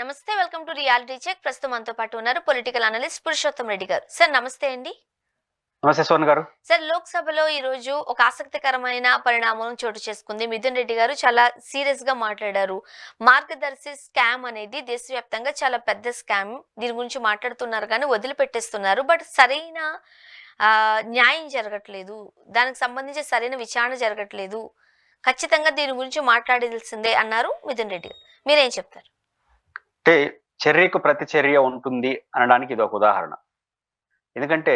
నమస్తే. Welcome to reality check. ప్రస్తుతం మనతో పాటు ఉన్నారు పొలిటికల్ అనలిస్ట్ పురుషోత్తం రెడ్డి గారు. సార్ నమస్తే అండి. నమస్తే సోన్ గారు. సార్, లోక్సభలో ఈరోజు ఒక ఆసక్తికరమైన పరిణామం చోటు చేసుకుంది. మిథున్ రెడ్డి గారు చాలా సీరియస్ గా మాట్లాడారు. మార్గదర్శి స్కామ్ అనేది దేశవ్యాప్తంగా చాలా పెద్ద స్కామ్. దీని గురించి మాట్లాడుతున్నారు కానీ వదిలిపెట్టేస్తున్నారు. బట్ సరైన న్యాయం జరగట్లేదు, దానికి సంబంధించి సరైన విచారణ జరగట్లేదు, ఖచ్చితంగా దీని గురించి మాట్లాడాల్సిందే అన్నారు మిథున్ రెడ్డి గారు. మీరేం చెప్తారు? అంటే చర్యకు ప్రతి చర్య ఉంటుంది అనడానికి ఇది ఒక ఉదాహరణ. ఎందుకంటే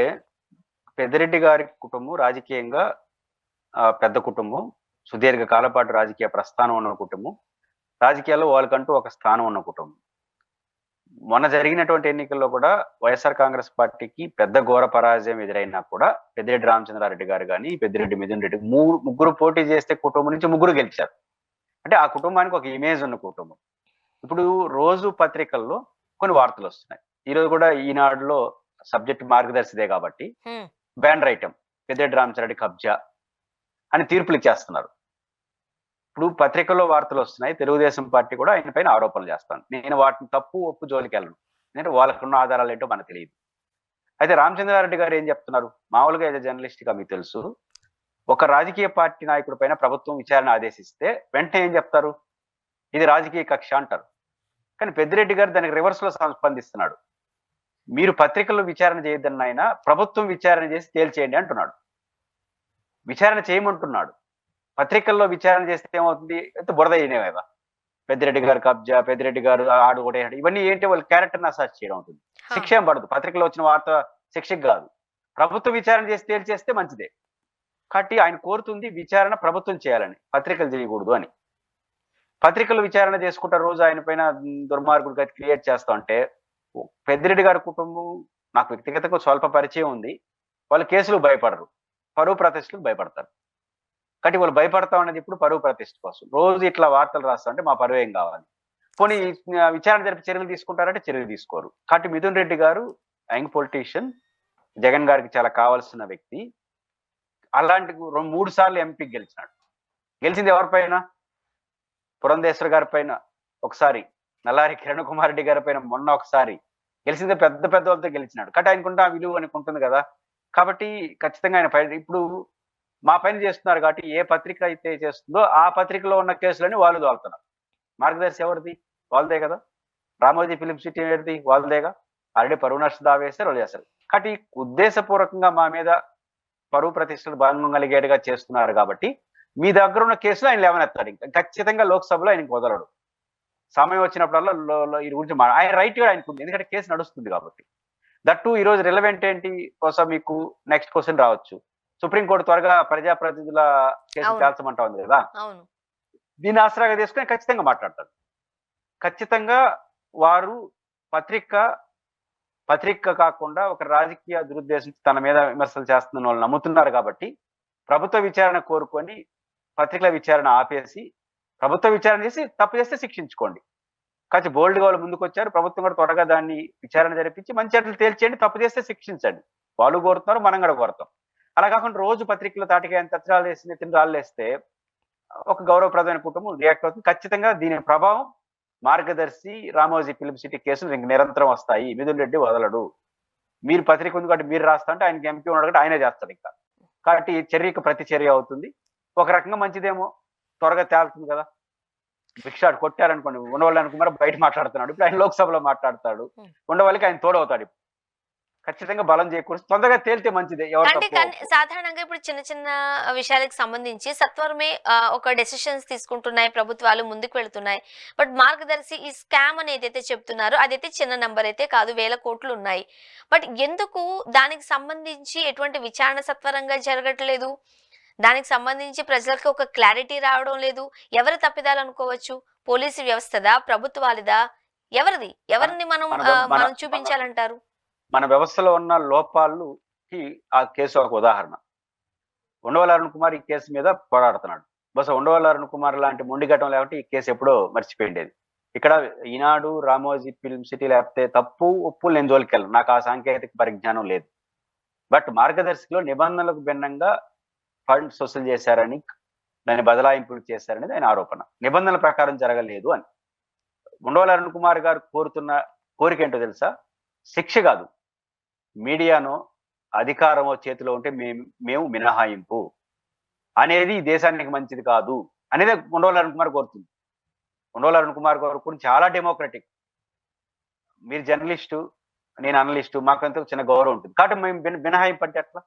పెద్దిరెడ్డి గారి కుటుంబం రాజకీయంగా పెద్ద కుటుంబం, సుదీర్ఘ కాలపాటు రాజకీయ ప్రస్థానం ఉన్న కుటుంబం, రాజకీయాల్లో వాళ్ళకంటూ ఒక స్థానం ఉన్న కుటుంబం. మొన్న జరిగినటువంటి ఎన్నికల్లో కూడా వైఎస్ఆర్ కాంగ్రెస్ పార్టీకి పెద్ద ఘోర పరాజయం ఎదురైనా కూడా పెద్దిరెడ్డి రామచంద్రారెడ్డి గారు కానీ, పెద్దిరెడ్డి మిథున్ రెడ్డి ముగ్గురు పోటీ చేస్తే కుటుంబం నుంచి ముగ్గురు గెలిచారు. అంటే ఆ కుటుంబానికి ఒక ఇమేజ్ ఉన్న కుటుంబం. ఇప్పుడు రోజు పత్రికల్లో కొన్ని వార్తలు వస్తున్నాయి. ఈరోజు కూడా ఈనాడులో సబ్జెక్ట్ మార్గదర్శిదే కాబట్టి బ్యానర్ ఐటమ్ పెద్దిరెడ్డి రామచంద్రారెడ్డి కబ్జా అని తీర్పులు ఇచ్చేస్తున్నారు. ఇప్పుడు పత్రికల్లో వార్తలు వస్తున్నాయి. తెలుగుదేశం పార్టీ కూడా ఆయన పైన ఆరోపణలు చేస్తాను. నేను వాటిని తప్పు ఒప్పు జోలికి వెళ్ళను. నేను వాళ్ళకున్న ఆధారాలు ఏంటో మనకు తెలియదు. అయితే రామచంద్రారెడ్డి గారు ఏం చెప్తున్నారు? మామూలుగా ఏదో జర్నలిస్ట్ గా మీకు తెలుసు, ఒక రాజకీయ పార్టీ నాయకుడి పైన ప్రభుత్వం విచారణ ఆదేశిస్తే వెంటనే ఏం చెప్తారు? ఇది రాజకీయ కక్ష అంటారు. కానీ పెద్దిరెడ్డి గారు దానికి రివర్స్ లో స్పందిస్తున్నాడు. మీరు పత్రికల్లో విచారణ చేయొద్దన్న ఆయన ప్రభుత్వం విచారణ చేసి తేల్చేయండి అంటున్నాడు. విచారణ చేయమంటున్నాడు. పత్రికల్లో విచారణ చేస్తే ఏమవుతుంది? అయితే బురద అయినే కదా. పెద్దిరెడ్డి గారు కబ్జా, పెద్దిరెడ్డి గారు ఆడు కూడా ఇవన్నీ ఏంటి? వాళ్ళ క్యారెక్టర్ అసార్ట్ చేయడం అవుతుంది. శిక్ష ఏం పడదు. పత్రికలో వచ్చిన వార్త శిక్షకు కాదు. ప్రభుత్వం విచారణ చేసి తేల్చేస్తే మంచిదే. కాబట్టి ఆయన కోరుతుంది విచారణ ప్రభుత్వం చేయాలని, పత్రికలు చేయకూడదు అని. పత్రికలు విచారణ చేసుకుంటారు. రోజు ఆయన పైన దుర్మార్గుడిగా క్రియేట్ చేస్తా ఉంటే పెద్దిరెడ్డి గారి కుటుంబం నాకు వ్యక్తిగతంగా స్వల్ప పరిచయం ఉంది. వాళ్ళు కేసులు భయపడరు, పరువు ప్రతిష్టలకు భయపడతారు. కాబట్టి వాళ్ళు భయపడతా ఉన్నది ఇప్పుడు పరువు ప్రతిష్ట కోసం. రోజు ఇట్లా వార్తలు రాస్తా అంటే మా పరువు ఏం కావాలి? పోనీ విచారణ జరిపి చర్యలు తీసుకుంటారంటే చర్యలు తీసుకోరు. కాబట్టి మిథున్ రెడ్డి గారు యంగ్ పొలిటీషియన్, జగన్ గారికి చాలా కావాల్సిన వ్యక్తి. అలాంటి 3 సార్లు ఎంపీ గెలిచినాడు. గెలిచింది ఎవరిపైన? పురంధేశ్వర్ గారి పైన ఒకసారి, నల్లారి కిరణ్ కుమార్ రెడ్డి గారి పైన మొన్న ఒకసారి. గెలిచింది పెద్ద పెద్ద వాళ్ళతో గెలిచినాడు. కాబట్టి ఆయనకుంటే ఆ విలువ అని ఉంటుంది కదా. కాబట్టి ఖచ్చితంగా ఆయన పైన ఇప్పుడు మా పైన చేస్తున్నారు కాబట్టి ఏ పత్రిక అయితే చేస్తుందో ఆ పత్రికలో ఉన్న కేసులని వాళ్ళు దోలుతున్నారు. మార్గదర్శి ఎవరిది? వాళ్ళదే కదా. రామోజీ ఫిలిం సిటీ ఏది? వాళ్ళదేగా. ఆల్రెడీ పరువు నష్ట దావా వేస్తారు, వాళ్ళు చేస్తారు. కాబట్టి ఉద్దేశపూర్వకంగా మా మీద పరువు ప్రతిష్టలు భంగం కలిగేట్టుగా చేస్తున్నారు కాబట్టి మీ దగ్గర ఉన్న కేసులు ఆయన లేవనెత్తాడు. ఇంకా ఖచ్చితంగా లోక్సభలో ఆయనకు వదలడు. సమయం వచ్చినప్పుడల్లా ఈ గురించి ఆయన రైట్ కూడా ఆయనకు ఉంది. ఎందుకంటే కేసు నడుస్తుంది కాబట్టి. దట్టు ఈ రోజు రిలవెంట్ ఏంటి కోసం మీకు నెక్స్ట్ క్వశ్చన్ రావచ్చు. సుప్రీంకోర్టు త్వరగా ప్రజాప్రతినిధుల కేసు తేల్చమంటా ఉంది కదా. దీన్ని ఆసరాగా తీసుకుని ఖచ్చితంగా మాట్లాడతారు. ఖచ్చితంగా వారు పత్రిక కాకుండా ఒక రాజకీయ దురుద్దేశం తన మీద విమర్శలు చేస్తున్న వాళ్ళు నమ్ముతున్నారు కాబట్టి ప్రభుత్వ విచారణ కోరుకొని పత్రికల విచారణ ఆపేసి ప్రభుత్వ విచారణ చేసి తప్పు చేస్తే శిక్షించుకోండి. కాచి బోల్డ్గా వాళ్ళు ముందుకు వచ్చారు. ప్రభుత్వం కూడా త్వరగా దాన్ని విచారణ జరిపించి మంచి అట్లు తేల్చేయండి, తప్పు చేస్తే శిక్షించండి. వాళ్ళు కోరుతున్నారు, మనం కూడా కోరుతాం. అలా కాకుండా రోజు పత్రికలు తాటికి ఆయన తత్రాలు వేసి నెత్తిన రాళ్ళు వేస్తే ఒక గౌరవప్రదమైన కుటుంబం రియాక్ట్ అవుతుంది. ఖచ్చితంగా దీని ప్రభావం మార్గదర్శి, రామోజీ ఫిలిం సిటీ కేసులు ఇంక నిరంతరం వస్తాయి. మిథున్ రెడ్డి వదలడు. మీరు పత్రిక ఉంది కాబట్టి మీరు రాస్తా అంటే ఆయనకి ఎంపీ ఉన్నాడు కాబట్టి ఆయనే చేస్తాడు ఇంకా. కాబట్టి చర్యకు ప్రతి చర్య అవుతుంది. ఒక రకంగా మంచిదేమో, త్వరగా తేలుతుంది కదా. భిక్షాడు కొట్టారనుకోండి, ఉండవాళ్ళు అనుకున్నారు బయట మాట్లాడుతున్నాడు. ఇప్పుడు ఆయన లోక్సభలో మాట్లాడతాడు. ఉండవాళ్ళకి ఆయన తోడవుతాడు. ఖచ్చితంగా బలం చేకూర్చి తొందరగా తేలితే మంచిదే. సాధారణంగా ఇప్పుడు చిన్న చిన్న విషయాలకు సంబంధించి సత్వరమే ఒక డెసిషన్స్ తీసుకుంటున్నాయి ప్రభుత్వాలు, ముందుకు వెళ్తున్నాయి. బట్ మార్గదర్శి ఈ స్కామ్ అని ఏదైతే చెప్తున్నారో అదైతే చిన్న నంబర్ అయితే కాదు, 1000 కోట్లు ఉన్నాయి. బట్ ఎందుకు దానికి సంబంధించి ఎటువంటి విచారణ సత్వరంగా జరగట్లేదు? దానికి సంబంధించి ప్రజలకు ఒక క్లారిటీ రావడం లేదు. ఎవరు తప్పిదాలు అనుకోవచ్చు? పోలీసు వ్యవస్థదా, ప్రభుత్వాలదా, ఎవరిది? ఎవరిని మనం చూపించాలంటారు? మన వ్యవస్థలో ఉన్న లోపాలకి ఆ కేసు ఒక ఉదాహరణ. ఉండవల్లి అరుణ్ కుమార్ ఈ కేసు మీద పోరాడుతున్నాడు. బహుశా ఉండవల్లి అరుణ్ కుమార్ లాంటి మొండిఘటం లేకపోతే ఈ కేసు ఎప్పుడో మర్చిపోయిండేది. ఇక్కడ ఈనాడు, రామోజీ ఫిల్మ్ సిటీ లేకపోతే తప్పు ఒప్పు నేను జోలికెళ్ళను, నాకు ఆ సాంకేతిక పరిజ్ఞానం లేదు. బట్ మార్గదర్శిలో నిబంధనలకు భిన్నంగా ఫండ్స్ వసూలు చేశారని, దాన్ని బదలాయింపులు చేశారనేది ఆయన ఆరోపణ. నిబంధనల ప్రకారం జరగలేదు అని. ఉండవల్లి అరుణ్ కుమార్ గారు కోరుతున్న కోరిక ఏంటో తెలుసా? శిక్ష కాదు, మీడియానో అధికారమో చేతిలో ఉంటే మేము మినహాయింపు అనేది ఈ దేశానికి మంచిది కాదు అనేది ఉండవల్లి అరుణ్ కుమార్ కోరుతుంది. ఉండవల్లి అరుణ్ కుమార్ గారు చాలా డెమోక్రటిక్. మీరు జర్నలిస్టు, నేను అనలిస్టు, మాకంతా చిన్న గౌరవం ఉంటుంది. కాబట్టి మేము మినహాయింపు అంటే ఎట్లా?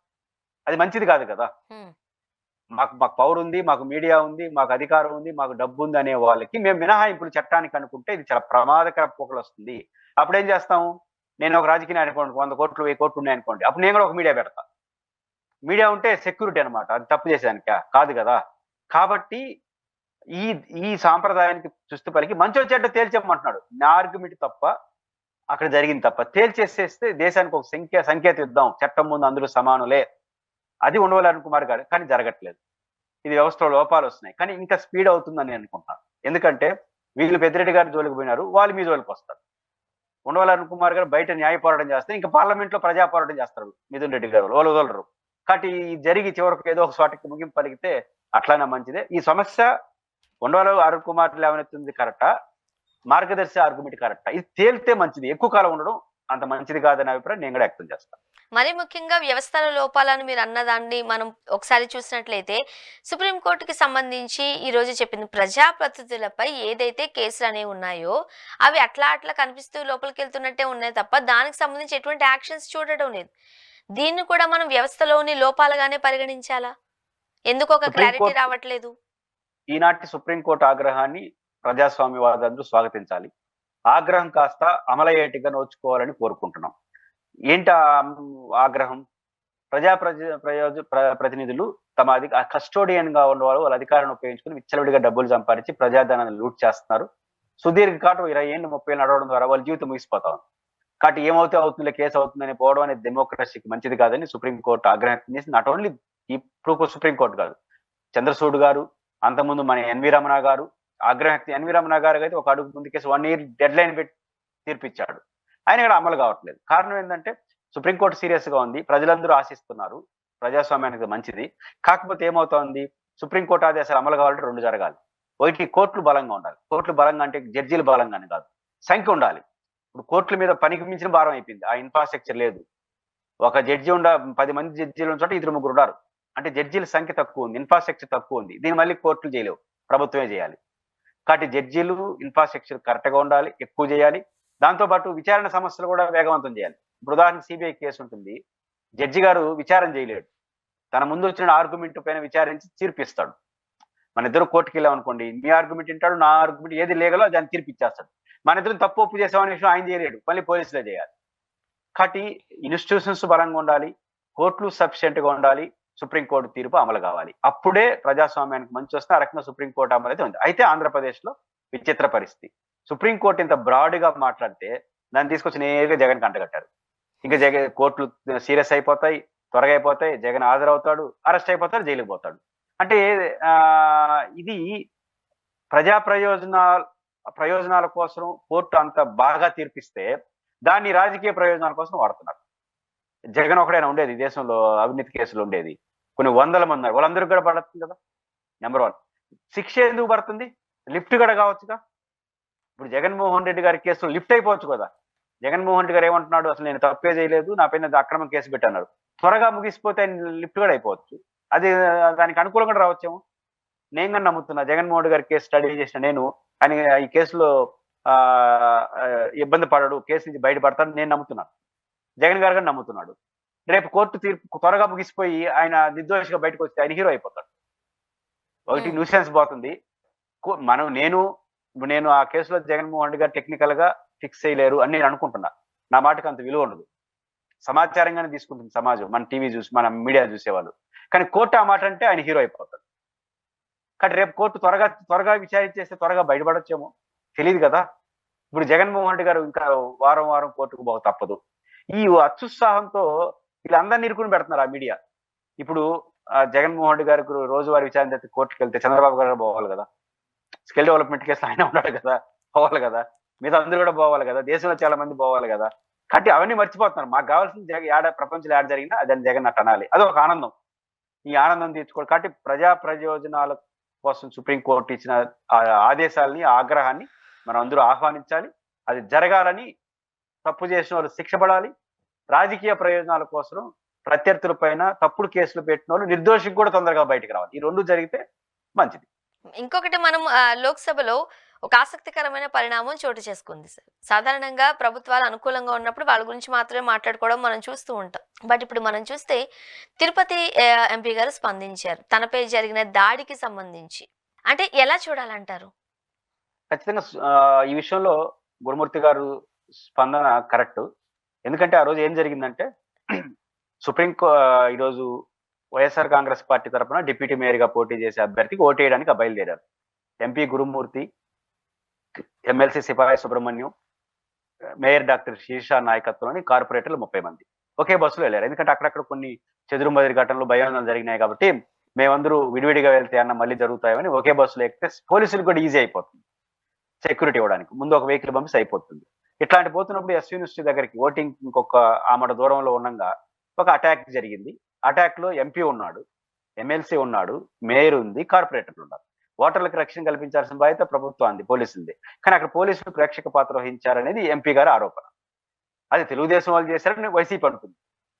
అది మంచిది కాదు కదా. మాకు మాకు పవర్ ఉంది, మాకు మీడియా ఉంది, మాకు అధికారం ఉంది, మాకు డబ్బు ఉంది అనే వాళ్ళకి మేము మినహాయింపులు చట్టానికి అనుకుంటే ఇది చాలా ప్రమాదకర పోకలు వస్తుంది. అప్పుడు ఏం చేస్తాము? నేను ఒక రాజకీయ అనుకోండి, 100 కోట్లు 1000 కోట్లు ఉన్నాయనుకోండి, అప్పుడు నేను కూడా ఒక మీడియా పెడతా. మీడియా ఉంటే సెక్యూరిటీ అనమాట, అది తప్పు చేసేదానికా కాదు కదా. కాబట్టి ఈ ఈ సాంప్రదాయానికి చుస్తు పలికి మంచో చెడ్డ తేల్చేయమంటున్నాడు. నా ఆర్గ్యుమెంట్ తప్ప, అక్కడ జరిగింది తప్ప తేల్చేసేస్తే దేశానికి ఒక సంకేతం ఇద్దాం, చట్టం ముందు అందరూ సమానులే. అది ఉండవల్లి అరుణ్ కుమార్ గారు, కానీ జరగట్లేదు. ఇది వ్యవస్థలో లోపాలు వస్తున్నాయి, కానీ ఇంకా స్పీడ్ అవుతుందని నేను అనుకుంటాను. ఎందుకంటే వీళ్ళు పెద్దిరెడ్డి గారి జోలికి పోయినారు, వాళ్ళు మీ జోలికి వస్తారు. ఉండవల్లి అరుణ్ కుమార్ గారు బయట న్యాయ పోరాటం చేస్తే ఇంకా పార్లమెంట్ లో ప్రజా పోరాటం చేస్తారు మిథున్ రెడ్డి గారు, వాళ్ళు వదలరు. కాబట్టి జరిగి చివరికి ఏదో ఒక చోటకి ముగింపు పలికితే అట్లానే మంచిదే. ఈ సమస్య ఉండవల్లి అరుణ్ కుమార్ లేవనెత్తుంది కరెక్టా, మార్గదర్శి ఆర్గ్యుమెంట్ కరెక్టా, ఇది తేలితే మంచిది. ఎక్కువ కాలం ఉండడం అంత మంచిది కాదనే అభిప్రాయం నేను కూడా వ్యక్తం చేస్తాను. మరి ముఖ్యంగా వ్యవస్థల లోపాలను మీరు అన్నదాన్ని మనం ఒకసారి చూసినట్లయితే సుప్రీంకోర్టుకి సంబంధించి ఈ రోజు చెప్పింది, ప్రజాప్రతినిధులపై ఏదైతే కేసులు అనేవి ఉన్నాయో అవి అట్లా కనిపిస్తూ లోపలికి వెళ్తున్నట్టే ఉన్నాయి తప్ప దానికి సంబంధించి ఎటువంటి యాక్షన్స్ చూడడం లేదు. దీన్ని కూడా మనం వ్యవస్థలోని లోపాలుగానే పరిగణించాలా? ఎందుకు ఒక క్లారిటీ రావట్లేదు? ఈనాటి సుప్రీంకోర్టు ఆగ్రహాన్ని ప్రజాస్వామ్యవాదులందరూ స్వాగతించాలి. ఆగ్రహం కాస్త అమలయ్యేట్టుగా నోచుకోవాలని కోరుకుంటున్నాం. ఏంటి ఆగ్రహం? ప్రతినిధులు తమ కస్టోడియన్ గా ఉన్నవాళ్ళు వాళ్ళ అధికారాన్ని ఉపయోగించుకుని విచ్చలవిడిగా డబ్బులు సంపాదించి ప్రజాధనాన్ని లూట్ చేస్తున్నారు. సుదీర్ఘకాలం 20 ఏళ్ళు 30 ఏళ్ళు నడవడం ద్వారా వాళ్ళ జీవితం ముగిసిపోతా ఉంది. కాబట్టి ఏమవుతే అవుతుందో, కేసు అవుతుందని పోవడం అనేది డెమోక్రసీకి మంచిది కాదని సుప్రీంకోర్టు ఆగ్రహం చేసి, నాట్ ఓన్లీ ఇప్పుడు సుప్రీంకోర్టు కాదు, చంద్రచూడ్ గారు, అంతకుముందు మన ఎన్వి రమణ గారు ఆగ్రహం. ఎన్వి రమణ గారు అయితే ఒక అడుగు ముందు కేసు 1 year డెడ్ లైన్ పెట్టి తీర్పిచ్చాడు. ఆయన కూడా అమలు కావట్లేదు. కారణం ఏంటంటే సుప్రీంకోర్టు సీరియస్ గా ఉంది, ప్రజలందరూ ఆశిస్తున్నారు, ప్రజాస్వామ్యానికి మంచిది. కాకపోతే ఏమవుతోంది, సుప్రీంకోర్టు ఆదేశాలు అమలు కావాలంటే 2 జరగాలి. ఒకటి, కోర్టులు బలంగా ఉండాలి. కోర్టులు బలంగా అంటే జడ్జీలు బలంగానే కాదు, సంఖ్య ఉండాలి. ఇప్పుడు కోర్టుల మీద పనికి మించిన భారం అయిపోయింది, ఆ ఇన్ఫ్రాస్ట్రక్చర్ లేదు. ఒక జడ్జి 10 మంది జడ్జీలు ఉన్న చోట 2-3 ఉన్నారు. అంటే జడ్జీల సంఖ్య తక్కువ ఉంది, ఇన్ఫ్రాస్ట్రక్చర్ తక్కువ ఉంది. దీన్ని మళ్ళీ కోర్టులు చేయలేవు, ప్రభుత్వమే చేయాలి. కాబట్టి జడ్జీలు ఇన్ఫ్రాస్ట్రక్చర్ కరెక్ట్ గా ఉండాలి, ఎక్కువ చేయాలి. దాంతోపాటు విచారణ సమస్యలు కూడా వేగవంతం చేయాలి. ఇప్పుడు ఉదాహరణకు సిబిఐ కేసు ఉంటుంది, జడ్జి గారు విచారణ చేయలేడు, తన ముందు వచ్చిన ఆర్గ్యుమెంట్ పైన విచారించి తీర్పిస్తాడు. మన ఇద్దరు కోర్టుకి వెళ్ళాం అనుకోండి, మీ ఆర్గ్యుమెంట్ వింటాడు, నా ఆర్గ్యుమెంట్ ఏది లీగలో దాన్ని తీర్పిచ్చేస్తాడు. మన ఇద్దరు తప్పు ఒప్పు చేసామనే విషయం ఆయన చేయలేడు, మళ్ళీ పోలీసులే చేయాలి. కాబట్టి ఇన్స్టిట్యూషన్స్ బలంగా ఉండాలి, కోర్టులు సఫిషియెంట్ గా ఉండాలి, సుప్రీంకోర్టు తీర్పు అమలు కావాలి. అప్పుడే ప్రజాస్వామ్యానికి మంచి వస్తే. ఆ రకంగా సుప్రీంకోర్టు అమలు అయితే ఉంది. అయితే ఆంధ్రప్రదేశ్ లో విచిత్ర పరిస్థితి, సుప్రీంకోర్టు ఇంత బ్రాడ్ గా మాట్లాడితే దాన్ని తీసుకొచ్చి నేరుగా జగన్ కంటగట్టారు. ఇంకా కోర్టులు సీరియస్ అయిపోతాయి, త్వరగా అయిపోతాయి, జగన్ హాజరవుతాడు, అరెస్ట్ అయిపోతాడు, జైలుకి పోతాడు. అంటే ఇది ప్రజా ప్రయోజనాల కోసం కోర్టు అంత బాగా తీర్పిస్తే దాన్ని రాజకీయ ప్రయోజనాల కోసం వాడుతున్నారు. జగన్ ఒకడైనా ఉండేది దేశంలో అవినీతి కేసులు ఉండేది కొన్ని 100 మంది, వాళ్ళందరికీ కూడా పడుతుంది కదా. నెంబర్ 1, శిక్ష ఎందుకు పడుతుంది? లిఫ్ట్ కూడా కావచ్చుగా. ఇప్పుడు జగన్మోహన్ రెడ్డి గారి కేసులో లిఫ్ట్ అయిపోవచ్చు కదా. జగన్మోహన్ రెడ్డి గారు ఏమంటున్నాడు, అసలు నేను తప్పే చేయలేదు, నా పైన అక్రమ కేసు పెట్టన్నారు. త్వరగా ముగిసిపోతే లిఫ్ట్ కూడా అయిపోవచ్చు. అది దానికి అనుకూలంగా రావచ్చేమో. నేను కానీ నమ్ముతున్నా, జగన్మోహన్ రెడ్డి గారి కేసు స్టడీ చేసిన నేను, ఆయన ఈ కేసులో ఇబ్బంది పడడు, కేసు నుంచి బయటపడతాడు నేను నమ్ముతున్నాను. జగన్ గారు కానీ నమ్ముతున్నాడు. రేపు కోర్టు తీర్పు త్వరగా ముగిసిపోయి ఆయన నిర్దోషిగా బయటకు వస్తే ఆయన హీరో అయిపోతాడు. ఒకటి న్యూసెన్స్ పోతుంది. నేను ఆ కేసులో జగన్మోహన్ రెడ్డి గారు టెక్నికల్ గా ఫిక్స్ చేయలేరు అని నేను అనుకుంటున్నా. నా మాటకు అంత విలువ ఉండదు, సమాచారంగానే తీసుకుంటుంది సమాజం, మన టీవీ చూసి మన మీడియా చూసేవాళ్ళు. కానీ కోర్టు ఆ మాట అంటే ఆయన హీరో అయిపోతాడు. కానీ రేపు కోర్టు త్వరగా విచారించేస్తే త్వరగా బయటపడొచ్చేమో, తెలియదు కదా. ఇప్పుడు జగన్మోహన్ రెడ్డి గారు ఇంకా వారం కోర్టుకు పోక తప్పదు. ఈ అత్యుత్సాహంతో వీళ్ళందరినీ ఇరుకుని పెడుతున్నారు ఆ మీడియా. ఇప్పుడు జగన్మోహన్ రెడ్డి గారికి రోజువారీ విచారణ చేస్తే కోర్టుకు వెళ్తే చంద్రబాబు గారు పోవాలి కదా, స్కిల్ డెవలప్మెంట్ కేసులో ఆయన ఉన్నాడు కదా, పోవాలి కదా, మిగతా అందరూ కూడా పోవాలి కదా, దేశంలో చాలా మంది పోవాలి కదా. కాబట్టి అవన్నీ మర్చిపోతున్నారు. మాకు కావాల్సిన ప్రపంచంలో ఏడ జరిగినా అదని జగన్ అట్ట అనాలి, అది ఒక ఆనందం. ఈ ఆనందం తీర్చుకోవాలి. కాబట్టి ప్రయోజనాల కోసం సుప్రీంకోర్టు ఇచ్చిన ఆదేశాలని, ఆగ్రహాన్ని మనం అందరూ ఆహ్వానించాలి. అది జరగాలని, తప్పు చేసిన వాళ్ళు శిక్ష పడాలి. రాజకీయ ప్రయోజనాల కోసం ప్రత్యర్థుల పైన తప్పుడు కేసులు పెట్టిన వాళ్ళు నిర్దోషికి కూడా తొందరగా బయటకు రావాలి. ఈ 2 జరిగితే మంచిది. ఇంకొకటి మనం లోక్సభలో ఒక ఆసక్తికరమైన పరిణామం చోటు చేసుకుంది సార్. సాధారణంగా ప్రభుత్వాలు అనుకూలంగా ఉన్నప్పుడు వాళ్ళ గురించి మాత్రమే మాట్లాడుకోవడం మనం చూస్తూ ఉంటాం. బట్ ఇప్పుడు మనం చూస్తే తిరుపతి ఎంపీ గారు స్పందించారు తనపై జరిగిన దాడికి సంబంధించి. అంటే ఎలా చూడాలంటారు? ఖచ్చితంగా ఈ విషయంలో గురుమూర్తి గారు స్పందన కరెక్ట్. ఎందుకంటే ఆ రోజు ఏం జరిగిందంటే ఈరోజు వైఎస్ఆర్ కాంగ్రెస్ పార్టీ తరఫున డిప్యూటీ మేయర్‌గా పోటీ చేసే అభ్యర్థికి ఓటేయడానికి బయలుదేరారు. ఎంపీ గురుమూర్తి, ఎమ్మెల్సీ సిపాయి సుబ్రహ్మణ్యం, మేయర్ డాక్టర్ శీర్ష నాయకత్వంలోని కార్పొరేటర్లు 30 మంది ఒకే బస్సులో వెళ్ళారు. ఎందుకంటే అక్కడక్కడ కొన్ని చెదురుమదురు ఘటనలు, భయోందనలు జరిగినాయి కాబట్టి మేమందరూ విడివిడిగా వెళ్తే అన్న మళ్ళీ జరుగుతాయని ఒకే బస్సులో ఎక్కితే పోలీసులకు కూడా ఈజీ అయిపోతుంది సెక్యూరిటీ ఇవ్వడానికి. ముందు ఒక వెహికల్ పంపిస్తే అయిపోతుంది. ఇట్లాంటి పోతున్నప్పుడు ఎస్ యూనివర్సిటీ దగ్గరికి ఓటింగ్ ఇంకొక ఆమడ దూరంలో ఉండగా ఒక అటాక్ జరిగింది. అటాక్ లో ఎంపీ ఉన్నాడు, ఎమ్మెల్సీ ఉన్నాడు, మేయర్ ఉంది, కార్పొరేటర్లు ఉన్నారు. ఓటర్లకు రక్షణ కల్పించాల్సిన బాధ్యత ప్రభుత్వానికి, పోలీసులది. కానీ అక్కడ పోలీసులు ప్రేక్షక పాత్ర వహించారనేది ఎంపీ గారి ఆరోపణ. అది తెలుగుదేశం వాళ్ళు చేశారని వైసీపీ అంటుంది.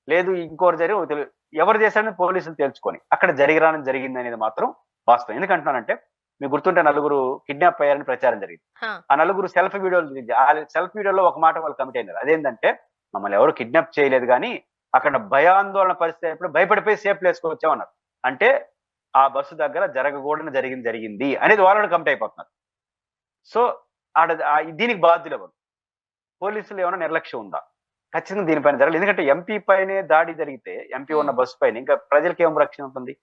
లేదు ఇంకోరు ఎవరు చేశారని పోలీసులు తెలుసుకొని అక్కడ జరిగింది అనేది మాత్రం వాస్తవం. ఎందుకంటున్నానంటే మీకు గుర్తుంటే నలుగురు కిడ్నాప్ అయ్యారని ప్రచారం జరిగింది. ఆ నలుగురు సెల్ఫ్ వీడియోలో ఒక మాట వాళ్ళు కమిట్ అయినారు. అదేంటంటే మమ్మల్ని ఎవరు కిడ్నాప్ చేయలేదు, కానీ అక్కడ భయాందోళన పరిస్థితి అయినప్పుడు భయపడిపోయి సేఫ్ ప్లేస్కి వచ్చామన్నారు. అంటే ఆ బస్సు దగ్గర జరగకూడని జరిగింది అనేది వాళ్ళు కమిట్ అయిపోతున్నారు. సో దీనికి బాధ్యులు ఎవరు? పోలీసులు ఏమైనా నిర్లక్ష్యం ఉందా? ఖచ్చితంగా దీనిపైన జరగలేదు. ఎందుకంటే ఎంపీ పైనే దాడి జరిగితే ఎంపీ ఉన్న బస్సు పైన ఇంకా ప్రజలకు ఏం రక్షణ ఉంటుంది?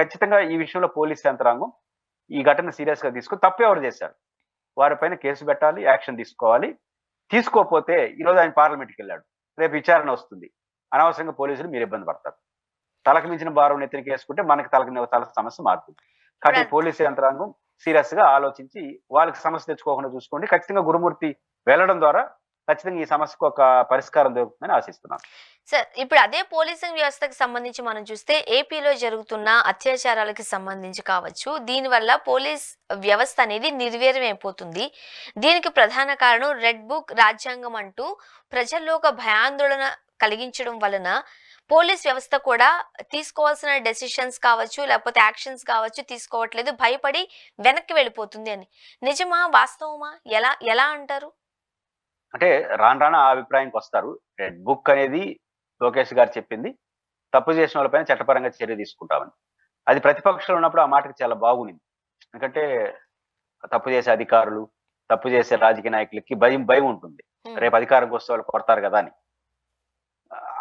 ఖచ్చితంగా ఈ విషయంలో పోలీస్ యంత్రాంగం ఈ ఘటన సీరియస్ గా తీసుకుని తప్పు ఎవరు చేశారు వారిపైన కేసు పెట్టాలి, యాక్షన్ తీసుకోవాలి. తీసుకోకపోతే ఈరోజు ఆయన పార్లమెంట్కి వెళ్ళాడు, రేపు విచారణ వస్తుంది, అనవసరంగా పోలీసులు మీరు ఇబ్బంది పడతారు. తలకు మించిన భారం నెత్తికి వేసుకుంటే మనకి తల సమస్య మారుతుంది. కాబట్టి పోలీసు యంత్రాంగం సీరియస్ గా ఆలోచించి వాళ్ళకి సమస్య తెచ్చుకోకుండా చూసుకోండి. ఖచ్చితంగా గురుమూర్తి వెళ్ళడం ద్వారా ఖచ్చితంగా ఈ సమస్యకు ఒక పరిష్కారం దొరుకుతుందని ఆశిస్తున్నాను. సార్, ఇప్పుడు అదే పోలీసింగ్ వ్యవస్థకు సంబంధించి మనం చూస్తే ఏపీలో జరుగుతున్న అత్యాచారాలకి సంబంధించి కావచ్చు, దీనివల్ల పోలీస్ వ్యవస్థ అనేది నిర్వీర్యమైపోతుంది. దీనికి ప్రధాన కారణం రెడ్ బుక్ రాజ్యాంగం అంటూ ప్రజల్లో ఒక భయాందోళన కలిగించడం వలన పోలీస్ వ్యవస్థ కూడా తీసుకోవాల్సిన డెసిషన్స్ కావచ్చు, లేకపోతే యాక్షన్స్ కావచ్చు తీసుకోవట్లేదు, భయపడి వెనక్కి వెళ్ళిపోతుంది అని. నిజమా, వాస్తవమా? ఎలా అంటారు? అంటే రాను ఆ అభిప్రాయానికి వస్తారు. రెడ్ బుక్ అనేది లోకేష్ గారు చెప్పింది తప్పు చేసిన వాళ్ళపైన చట్టపరంగా చర్య తీసుకుంటామని. అది ప్రతిపక్షంలో ఉన్నప్పుడు ఆ మాటకి చాలా బాగుంది. ఎందుకంటే తప్పు చేసే అధికారులు, తప్పు చేసే రాజకీయ నాయకులకి భయం ఉంటుంది, రేపు అధికారంకి వస్తే వాళ్ళు కొడతారు కదా అని.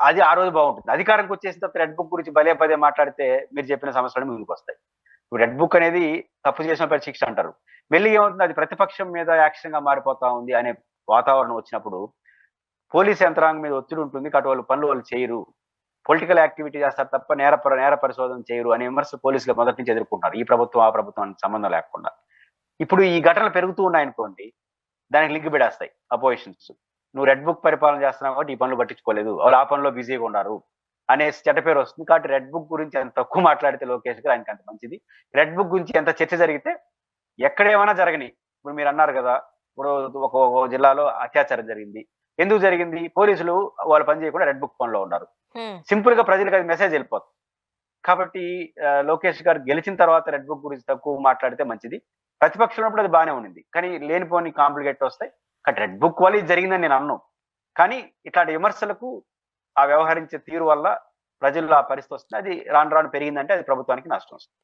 అది ఆ రోజు బాగుంటుంది. అధికారంకి వచ్చేసిన తర్వాత రెడ్ బుక్ గురించి పదే మాట్లాడితే మీరు చెప్పిన సమస్యలు ముందుకు వస్తాయి. ఇప్పుడు రెడ్ బుక్ అనేది తప్పు చేసిన శిక్ష అంటారు. మళ్ళీ ఏమవుతుంది, అది ప్రతిపక్షం మీద యాక్షన్ గా మారిపోతా ఉంది అనే వాతావరణం వచ్చినప్పుడు పోలీస్ యంత్రాంగం మీద ఒత్తిడి ఉంటుంది. అటు వాళ్ళు పనులు వాళ్ళు చేయరు, పొలిటికల్ యాక్టివిటీ చేస్తారు తప్ప నేర పరిశోధన చేయరు అనే విమర్శ పోలీసులు మొదటి నుంచి ఎదుర్కొంటారు, ఈ ప్రభుత్వం ఆ ప్రభుత్వం సంబంధం లేకుండా. ఇప్పుడు ఈ ఘటనలు పెరుగుతూ ఉన్నాయనుకోండి, దానికి లింక్ పెడేస్తాయి అపోజిషన్స్. నువ్వు రెడ్ బుక్ పరిపాలన చేస్తున్నావు కాబట్టి ఈ పనులు పట్టించుకోలేదు, వాళ్ళు ఆ పనిలో బిజీగా ఉన్నారు అనే చెడ్డ పేరు వస్తుంది. కాబట్టి రెడ్ బుక్ గురించి ఎంత తక్కువ మాట్లాడితే లోకేష్ గారు ఆయనకి అంత మంచిది. రెడ్ బుక్ గురించి ఎంత చర్చ జరిగితే ఎక్కడేమైనా జరగని. ఇప్పుడు మీరు అన్నారు కదా, ఇప్పుడు ఒక జిల్లాలో అత్యాచారం జరిగింది. ఎందుకు జరిగింది? పోలీసులు వాళ్ళ పని చేయకుండా రెడ్ బుక్ పనిలో ఉన్నారు. సింపుల్ గా ప్రజలకు అది మెసేజ్ వెళ్ళిపోతుంది. కాబట్టి లోకేష్ గారు గెలిచిన తర్వాత రెడ్ బుక్ గురించి తక్కువ మాట్లాడితే మంచిది. ప్రతిపక్షంలో ఉన్నప్పుడు అది బాగానే ఉండింది, కానీ లేనిపోని కాంప్లికేట్ వస్తాయి. కానీ రెడ్ బుక్ వల్ల ఇది జరిగిందని నేను అన్నాను, కానీ ఇట్లాంటి విమర్శలకు ఆ వ్యవహరించే తీరు వల్ల ప్రజల్లో ఆ పరిస్థితి వస్తుంది. అది రాను పెరిగిందంటే అది ప్రభుత్వానికి నష్టం వస్తుంది.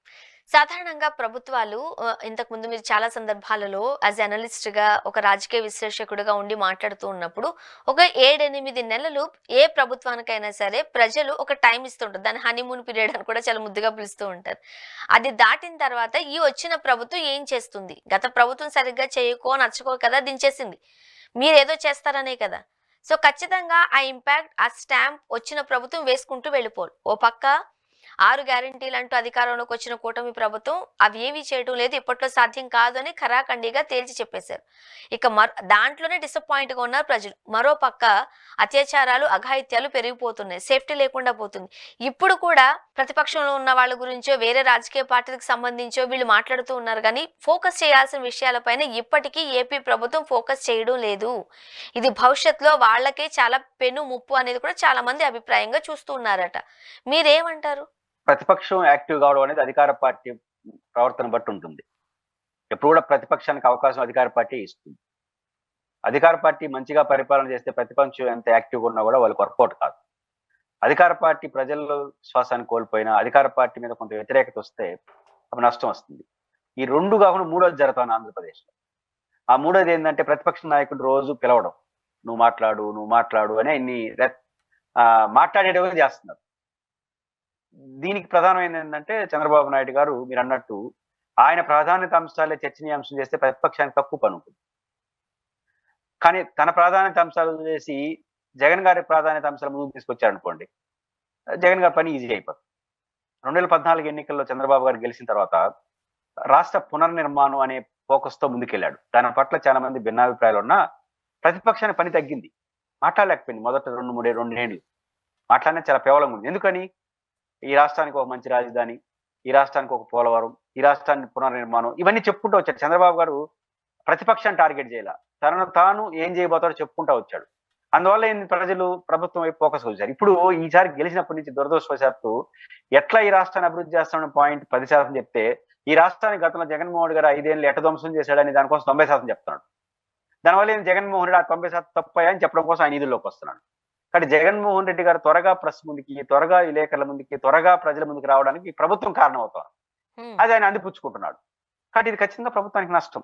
సాధారణంగా ప్రభుత్వాలు ఇంతకు ముందు మీరు చాలా సందర్భాలలో యాజ్ అనలిస్ట్ గా, ఒక రాజకీయ విశ్లేషకుడిగా ఉండి మాట్లాడుతూ ఉన్నప్పుడు ఒక 7-8 నెలలు ఏ ప్రభుత్వానికైనా సరే ప్రజలు ఒక టైం ఇస్తుంటారు. దాన్ని హనీమూన్ పీరియడ్ అని కూడా చాలా ముద్దుగా పిలుస్తూ ఉంటారు. అది దాటిన తర్వాత ఈ వచ్చిన ప్రభుత్వం ఏం చేస్తుంది? గత ప్రభుత్వం సరిగ్గా నచ్చకో కదా దించేసింది, మీరేదో చేస్తారనే కదా. సో ఖచ్చితంగా ఆ ఇంపాక్ట్, ఆ స్టాంప్ వచ్చిన ప్రభుత్వం వేసుకుంటూ వెళ్ళిపోరు. ఓ పక్క 6 గ్యారంటీలు అంటూ అధికారంలోకి వచ్చిన కూటమి ప్రభుత్వం అవి ఏమీ చేయడం లేదు, ఇప్పట్లో సాధ్యం కాదు అని ఖరాఖండిగా తేల్చి చెప్పేశారు. ఇక దాంట్లోనే డిసప్పాయింట్ గా ఉన్నారు ప్రజలు. మరో పక్క అత్యాచారాలు, అఘాయిత్యాలు పెరిగిపోతున్నాయి, సేఫ్టీ లేకుండా పోతుంది. ఇప్పుడు కూడా ప్రతిపక్షంలో ఉన్న వాళ్ళ గురించో వేరే రాజకీయ పార్టీలకు సంబంధించో వీళ్ళు మాట్లాడుతూ ఉన్నారు, కానీ ఫోకస్ చేయాల్సిన విషయాలపైన ఇప్పటికీ ఏపీ ప్రభుత్వం ఫోకస్ చేయడం లేదు. ఇది భవిష్యత్తులో వాళ్ళకే చాలా పెను ముప్పు అనేది కూడా చాలా మంది అభిప్రాయంగా చూస్తూ ఉన్నారట. మీరేమంటారు? ప్రతిపక్షం యాక్టివ్ కావడం అనేది అధికార పార్టీ ప్రవర్తన బట్టి ఉంటుంది. ఎప్పుడు కూడా ప్రతిపక్షానికి అవకాశం అధికార పార్టీ ఇస్తుంది. అధికార పార్టీ మంచిగా పరిపాలన చేస్తే ప్రతిపక్షం ఎంత యాక్టివ్గా ఉన్నా కూడా వాళ్ళకి వర్కౌట్ కాదు. అధికార పార్టీ ప్రజల్లో విశ్వాసాన్ని కోల్పోయినా, అధికార పార్టీ మీద కొంత వ్యతిరేకత వస్తే అప్పుడు నష్టం వస్తుంది. ఈ రెండు కాకుండా మూడోది జరుగుతాను ఆంధ్రప్రదేశ్లో. ఆ మూడోది ఏంటంటే ప్రతిపక్ష నాయకుడు రోజు పిలవడం, నువ్వు మాట్లాడు అని ఇన్ని మాట్లాడేటప్పుడు చేస్తున్నారు. దీనికి ప్రధానమైనది ఏంటంటే చంద్రబాబు నాయుడు గారు మీరు అన్నట్టు ఆయన ప్రాధాన్యత అంశాలే చర్చనీయాంశం చేస్తే ప్రతిపక్షానికి తక్కువ పని ఉంటుంది. కానీ తన ప్రాధాన్యత అంశాలు చేసి జగన్ గారి ప్రాధాన్యత అంశాలు ముందుకు తీసుకొచ్చారనుకోండి, జగన్ గారి పని ఈజీ అయిపోతుంది. 2014 ఎన్నికల్లో చంద్రబాబు గారు గెలిచిన తర్వాత రాష్ట్ర పునర్నిర్మాణం అనే ఫోకస్ తో ముందుకెళ్లాడు. దాని పట్ల చాలా మంది భిన్నాభిప్రాయాలు ఉన్నా ప్రతిపక్షానికి పని తగ్గింది, మాట్లాడలేకపోయింది. మొదట 2 ఏళ్ళు మాట్లాడినా చాలా కేవలంగా ఉంది. ఎందుకని? ఈ రాష్ట్రానికి ఒక మంచి రాజధాని, ఈ రాష్ట్రానికి ఒక పోలవరం, ఈ రాష్ట్రాన్ని పునర్నిర్మాణం, ఇవన్నీ చెప్పుకుంటూ వచ్చాడు. చంద్రబాబు గారు ప్రతిపక్షాన్ని టార్గెట్ చేయాల, తనను తాను ఏం చేయబోతాడో చెప్పుకుంటూ వచ్చాడు. అందువల్ల ప్రజలు ప్రభుత్వం వైపు ఫోకస్ వచ్చారు. ఇప్పుడు ఈసారి గెలిచినప్పటి నుంచి దురదృష్టవశాత్తు ఎట్లా ఈ రాష్ట్రాన్ని అభివృద్ధి చేస్తామని పాయింట్ 10% చెప్తే, ఈ రాష్ట్రానికి గతంలో జగన్మోహన్ రెడ్డి గారు 5 ఏళ్ళు ఎట్ట ధ్వంసం చేశాడని దానికోసం 90% చెప్తున్నాడు. దానివల్ల జగన్మోహన్ రెడ్డి ఆ 90% తప్పని చెప్పడం కోసం ఆయన నిధుల్లోకి వస్తున్నాడు. కానీ జగన్మోహన్ రెడ్డి గారు త్వరగా ప్రెస్ ముందుకి, త్వరగా విలేకరుల ముందుకి, త్వరగా ప్రజల ముందుకు రావడానికి ప్రభుత్వం కారణం అవుతారు. అది ఆయన అందిపుచ్చుకుంటున్నాడు. కాబట్టి ఇది ఖచ్చితంగా ప్రభుత్వానికి నష్టం.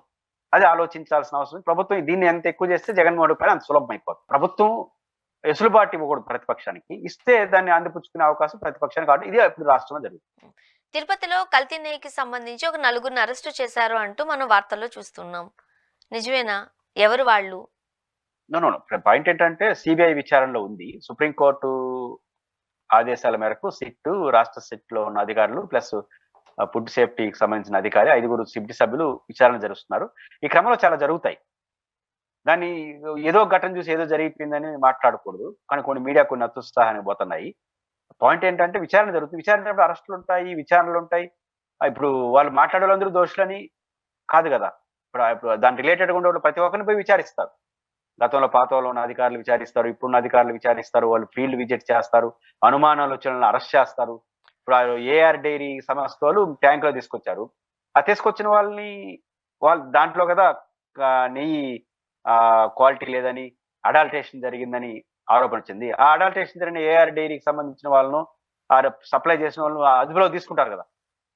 అది ఆలోచించాల్సిన అవసరం. ప్రభుత్వం దీన్ని ఎంత ఎక్కువ చేస్తే జగన్మోహన్ రెడ్డి పైన అంత సులభం అయిపోతుంది. ప్రభుత్వం వెసులుబాటు ఇవ్వకూడదు ప్రతిపక్షానికి, ఇస్తే దాన్ని అందిపుచ్చుకునే అవకాశం ప్రతిపక్షానికి. కాబట్టి ఇది ఇప్పుడు రాష్ట్రంలో జరుగుతుంది. తిరుపతిలో కల్తీ నెయ్యికి సంబంధించి ఒక 4గురిని అరెస్టు చేశారు అంటూ మనం వార్తల్లో చూస్తున్నాం. నిజమేనా? ఎవరు వాళ్ళు? పాయింట్ ఏంటంటే సిబిఐ విచారణలో ఉంది. సుప్రీంకోర్టు ఆదేశాల మేరకు సిట్, రాష్ట్ర సిట్ లో ఉన్న అధికారులు ప్లస్ ఫుడ్ సేఫ్టీకి సంబంధించిన అధికారి 5 సిబ్డి సభ్యులు విచారణ జరుస్తున్నారు. ఈ క్రమంలో చాలా జరుగుతాయి. దాన్ని ఏదో ఘటన చూసి ఏదో జరిగిపోయిందని మాట్లాడకూడదు. కానీ కొన్ని మీడియా కొన్ని అత్యుత్సాహానికి పోతున్నాయి. పాయింట్ ఏంటంటే విచారణ జరుగుతుంది. విచారణ అరెస్టులు ఉంటాయి, విచారణలు ఉంటాయి. ఇప్పుడు వాళ్ళు మాట్లాడే వాళ్ళందరూ దోషులని కాదు కదా. ఇప్పుడు దాని రిలేటెడ్ ఉండే వాళ్ళు ప్రతి ఒక్కరిని పోయి విచారిస్తారు. గతంలో పాతలో ఉన్న అధికారులు విచారిస్తారు, ఇప్పుడున్న అధికారులు విచారిస్తారు, వాళ్ళు ఫీల్డ్ విజిట్ చేస్తారు, అనుమానాలు వచ్చిన అరెస్ట్ చేస్తారు. ఇప్పుడు ఏఆర్ డైరీ సంస్థ వాళ్ళు ట్యాంక్ లో తీసుకొచ్చారు. ఆ తీసుకొచ్చిన వాళ్ళని వాళ్ళు దాంట్లో కదా నెయ్యి క్వాలిటీ లేదని, అడాల్టేషన్ జరిగిందని ఆరోపణ వచ్చింది. ఆ అడాల్టేషన్ జరిగిన ఏఆర్ డైరీకి సంబంధించిన వాళ్ళను, సప్లై చేసిన వాళ్ళను అదుపులో తీసుకుంటారు కదా.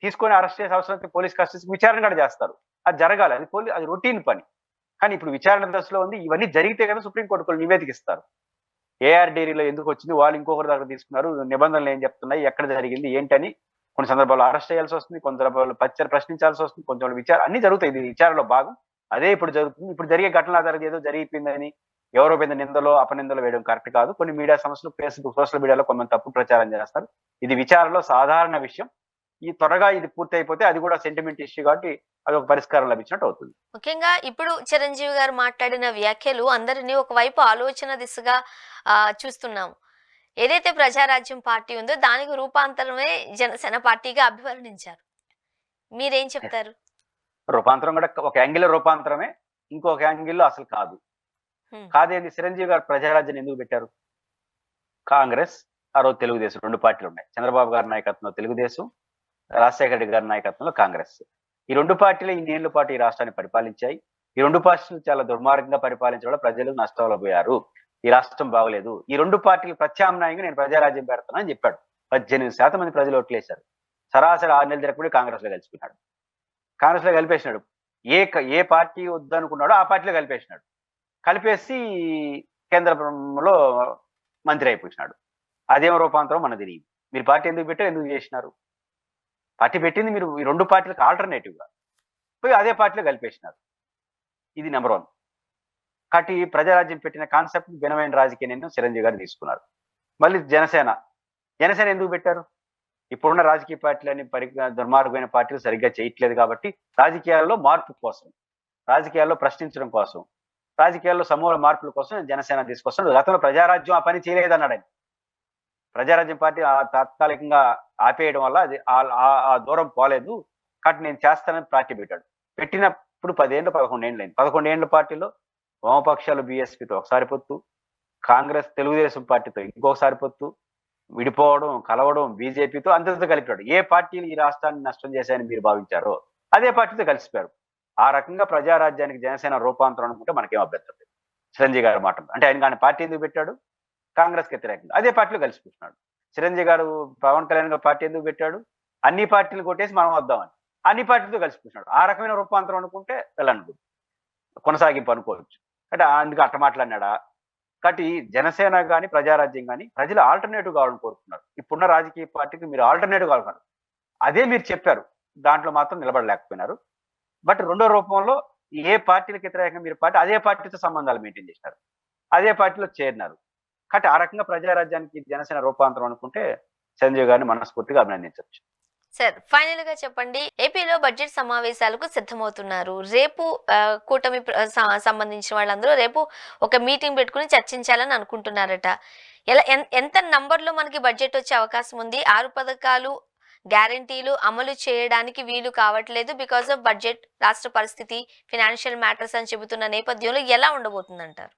తీసుకొని అరెస్ట్ చేసే అవసరం పోలీస్ కస్టడీ విచారణ కూడా చేస్తారు. అది జరగాలి, అది రొటీన్ పని. కానీ ఇప్పుడు విచారణ దశలో ఉంది. ఇవన్నీ జరిగితే కదా సుప్రీంకోర్టు నివేదిక ఇస్తారు. ఏఆర్ డైరీలో ఎందుకు వచ్చింది, వాళ్ళు ఇంకొకరి దగ్గర తీసుకున్నారు, నిబంధనలు ఏం చెప్తున్నాయి, ఎక్కడ జరిగింది ఏంటని కొన్ని సందర్భాల్లో అరెస్ట్ చేయాల్సి వస్తుంది, కొన్ని సందర్భాల్లో ప్రశ్నించాల్సి వస్తుంది, కొంచెం విచారణ అన్ని జరుగుతాయి. ఇది విచారణలో భాగం. అదే ఇప్పుడు జరుగుతుంది. ఇప్పుడు జరిగే ఘటనల ఆధారంగా ఏదో జరిగిపోయిందని ఎవరో మీద నిందలో అపనిందలు వేయడం కరెక్ట్ కాదు. కొన్ని మీడియా సంస్థలు, ఫేస్బుక్, సోషల్ మీడియాలో కొంతమంది తప్పు ప్రచారం చేస్తారు. ఇది విచారణలో సాధారణ విషయం. ఈ త్వరగా ఇది పూర్తి అయిపోతే అది కూడా సెంటిమెంట్ ఇష్యూ కాబట్టి అది ఒక పరిష్కారం లభించినట్టు అవుతుంది. ముఖ్యంగా ఇప్పుడు చిరంజీవి గారు మాట్లాడిన వ్యాఖ్యలు అందరినీ ఒకవైపు ఆలోచన దిశగా చూస్తున్నాం. ఏదైతే ప్రజారాజ్యం పార్టీ ఉందో దానికి రూపాంతరమే జనసేన పార్టీగా అభివర్ణించారు. మీరేం చెప్తారు? రూపాంతరం కూడా ఒక యాంగిల్ రూపాంతరమే, ఇంకొక యాంగిల్లో అసలు కాదు. కాదేంది? చిరంజీవి గారు ప్రజారాజ్యాన్ని ఎందుకు పెట్టారు? కాంగ్రెస్, ఆ రోజు తెలుగుదేశం 2 పార్టీలు ఉన్నాయి. చంద్రబాబు గారి నాయకత్వంలో తెలుగుదేశం, రాజశేఖర రెడ్డి గారి నాయకత్వంలో కాంగ్రెస్. ఈ 2 పార్టీలు ఇన్నేళ్ల పాటు ఈ రాష్ట్రాన్ని పరిపాలించాయి. ఈ 2 పార్టీలు చాలా దుర్మార్గంగా పరిపాలించడం వల్ల ప్రజలు నష్టాలు పోయారు. ఈ రాష్ట్రం బాగలేదు. ఈ 2 పార్టీలు ప్రత్యామ్నాయంగా నేను ప్రజారాజ్యం పెడతానని చెప్పాడు. 18% మంది ప్రజలు ఓట్లేశారు. సరాసరి 6 నెలలు జరగకుండా కాంగ్రెస్ లో కలిసిపోయినాడు. కాంగ్రెస్ లో కలిపేసినాడు. ఏ పార్టీ వద్దనుకున్నాడో ఆ పార్టీలో కలిపేసినాడు. కలిపేసి కేంద్రంలో మంత్రి అయిపోయినాడు. అదేం రూపాంతరం మన తెలియదు. మీరు పార్టీ ఎందుకు పెట్టారు, ఎందుకు చేసినారు? పార్టీ పెట్టింది మీరు ఈ 2 పార్టీలకు ఆల్టర్నేటివ్ గా పోయి అదే పార్టీలో కలిపేసినారు. ఇది నెంబర్ 1. కాబట్టి ప్రజారాజ్యం పెట్టిన కాన్సెప్ట్ భిన్నమైన రాజకీయ నిర్ణయం చిరంజీవి గారు తీసుకున్నారు. మళ్ళీ జనసేన ఎందుకు పెట్టారు? ఇప్పుడున్న రాజకీయ పార్టీలని దుర్మార్గమైన పార్టీలు సరిగ్గా చేయట్లేదు కాబట్టి రాజకీయాల్లో మార్పు కోసం, రాజకీయాల్లో ప్రశ్నించడం కోసం, రాజకీయాల్లో సమూల మార్పుల కోసం జనసేన తీసుకొస్తాం. గతంలో ప్రజారాజ్యం ఆ పని చేయలేదన్నాడు ఆయన. ప్రజారాజ్యం పార్టీ తాత్కాలికంగా ఆపేయడం వల్ల అది ఆ దూరం పోలేదు కాబట్టి నేను చేస్తానని పార్టీ పెట్టాడు. పెట్టినప్పుడు 10 ఏళ్ళు 11 ఏళ్ళు అయింది. 11 ఏళ్ల పార్టీలో వామపక్షాలు బీఎస్పీతో ఒకసారి పొత్తు, కాంగ్రెస్ తెలుగుదేశం పార్టీతో ఇంకొకసారి పొత్తు, విడిపోవడం, కలవడం, బీజేపీతో అందరితో కలిపాడు. ఏ పార్టీలు ఈ రాష్ట్రాన్ని నష్టం చేశాయని మీరు భావించారో అదే పార్టీతో కలిసిపోయారు. ఆ రకంగా ప్రజారాజ్యానికి జనసేన రూపాంతరం అనుకుంటే మనకేం అభ్యంతరం లేదు. చిరంజీవి గారి మాట అంటే ఆయన పార్టీ ఎందుకు పెట్టాడు? కాంగ్రెస్ కి వ్యతిరేకంగా అదే పార్టీలో కలిసిపోతున్నాడు. చిరంజీవి గారు పవన్ కళ్యాణ్ గారు పార్టీ ఎందుకు పెట్టాడు? అన్ని పార్టీలు కొట్టేసి మనం వద్దామని అన్ని పార్టీలతో కలిసిపోతున్నాడు. ఆ రకమైన రూపాంతరం అనుకుంటే వెళ్ళండి, కొనసాగింపు అనుకోవచ్చు. అంటే అందుకు అట్ట మాట్లాడినాడా? కాబట్టి జనసేన కానీ ప్రజారాజ్యం కానీ ప్రజలు ఆల్టర్నేటివ్ కావాలని కోరుతున్నారు. ఇప్పుడున్న రాజకీయ పార్టీకి మీరు ఆల్టర్నేటివ్ కావాలి, అదే మీరు చెప్పారు. దాంట్లో మాత్రం నిలబడలేకపోయినారు. బట్ రెండో రూపంలో ఏ పార్టీలకు వ్యతిరేకంగా మీరు అదే పార్టీతో సంబంధాలు మెయింటైన్ చేసినారు, అదే పార్టీలో చేరినారు. కాబట్టి ఆ రకంగా ప్రజారాజ్యానికి జనసేన రూపాంతరం అనుకుంటే సంజయ్ గారిని మనస్ఫూర్తిగా అభినందించవచ్చు. సార్, ఫైనల్ గా చెప్పండి, ఏపీలో బడ్జెట్ సమావేశాలకు సిద్ధమవుతున్నారు. రేపు కూటమి సంబంధించిన వాళ్ళందరూ రేపు ఒక మీటింగ్ పెట్టుకుని చర్చించాలని అనుకుంటున్నారట. ఎంత నంబర్లో మనకి బడ్జెట్ వచ్చే అవకాశం ఉంది? 6 పథకాలు గ్యారంటీలు అమలు చేయడానికి వీలు కావట్లేదు బికాస్ ఆఫ్ బడ్జెట్, రాష్ట్ర పరిస్థితి, ఫినాన్షియల్ మ్యాటర్స్ అని చెబుతున్న నేపథ్యంలో ఎలా ఉండబోతుందంటారు?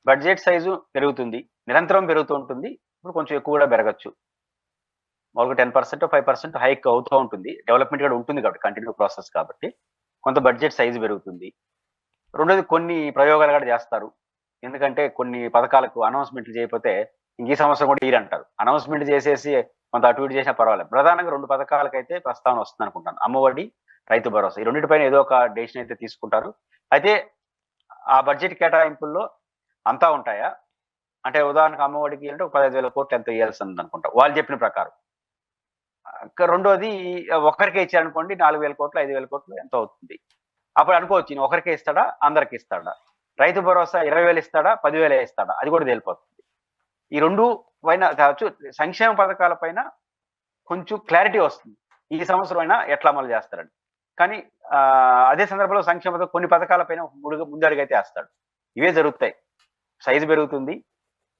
బడ్జెట్ సైజు పెరుగుతుంది, నిరంతరం పెరుగుతూ ఉంటుంది. ఇప్పుడు కొంచెం ఎక్కువ కూడా పెరగచ్చు. మామూలుగా 10% 5% హైక్ అవుతూ ఉంటుంది. డెవలప్మెంట్ కూడా ఉంటుంది కాబట్టి, కంటిన్యూ ప్రాసెస్ కాబట్టి కొంత బడ్జెట్ సైజు పెరుగుతుంది. రెండోది కొన్ని ప్రయోగాలు కూడా చేస్తారు. ఎందుకంటే కొన్ని పథకాలకు అనౌన్స్మెంట్లు చేయకపోతే ఇంక ఈ సంవత్సరం కూడా అంటారు. అనౌన్స్మెంట్ చేసేసి కొంత అటు ఇటు చేసినా పర్వాలేదు. ప్రధానంగా 2 పథకాలకైతే ప్రస్తావన వస్తుంది అనుకుంటాను. అమ్మఒడి, రైతు భరోసా. ఈ రెండింటిపైన ఏదో ఒక డెసిషన్ అయితే తీసుకుంటారు. అయితే ఆ బడ్జెట్ కేటాయింపుల్లో అంతా ఉంటాయా అంటే, ఉదాహరణకు అమ్మఒడికి అంటే 15,000 కోట్లు ఎంత ఇవ్వాల్సి ఉంది అనుకుంటా వాళ్ళు చెప్పిన ప్రకారం. రెండోది ఒక్కరికే ఇచ్చారనుకోండి 4,000 కోట్లు 5,000 కోట్లు ఎంతో అవుతుంది. అప్పుడు అనుకోవచ్చు ఒకరికే ఇస్తాడా అందరికి ఇస్తాడా, రైతు భరోసా 20,000 ఇస్తాడా 10,000 ఇస్తాడా, అది కూడా తేలిపోతుంది. ఈ రెండు పైన కావచ్చు సంక్షేమ పథకాల పైన కొంచెం క్లారిటీ వస్తుంది. ఈ సంవత్సరం అయినా ఎట్లా అమలు చేస్తారని. కానీ అదే సందర్భంలో సంక్షేమ కొన్ని పథకాల పైన ముందడుగైతే వేస్తాడు. ఇవే జరుగుతాయి. సైజు పెరుగుతుంది.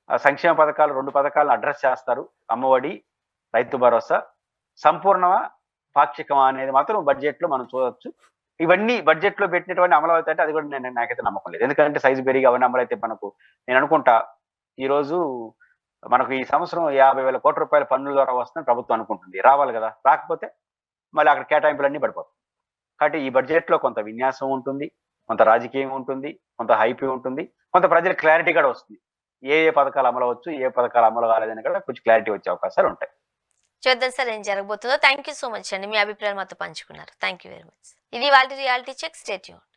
సంక్షేమ పథకాలు 2 పథకాలను అడ్రస్ చేస్తారు. అమ్మఒడి, రైతు భరోసా. సంపూర్ణమా పాక్షికమా అనేది మాత్రం బడ్జెట్ లో మనం చూడవచ్చు. ఇవన్నీ బడ్జెట్ లో పెట్టినటువంటి అమలు అవుతాయంటే అది కూడా నాకైతే నమ్మకం లేదు. ఎందుకంటే సైజు పెరిగి అవన్నీ అమలు అయితే మనకు, నేను అనుకుంటా ఈ రోజు మనకు ఈ సంవత్సరం 50,000 కోట్ల రూపాయల పన్నుల ద్వారా వస్తుందని ప్రభుత్వం అనుకుంటుంది. రావాలి కదా, రాకపోతే మళ్ళీ అక్కడ కేటాయింపులన్నీ పడిపోతాయి. కాబట్టి ఈ బడ్జెట్ లో కొంత విన్యాసం ఉంటుంది, కొంత రాజకీయం ఉంటుంది, కొంత హైప్ ఉంటుంది, కొంత ప్రజల క్లారిటీ కూడా వస్తుంది. ఏ పథకాలు అమలు అవ్వచ్చు, ఏ పథకాలు అమలు కాలేదని కూడా కొంచెం క్లారిటీ వచ్చే అవకాశాలు ఉంటాయి. చూద్దాం సార్ ఏం జరగబోతుందో. థ్యాంక్ యూ సో మచ్ అండి, మీ అభిప్రాయాలు మాతో పంచుకున్నారు. Thank you very much. ఇది వాళ్ళ రియాలిటీ చెక్. Stay tuned.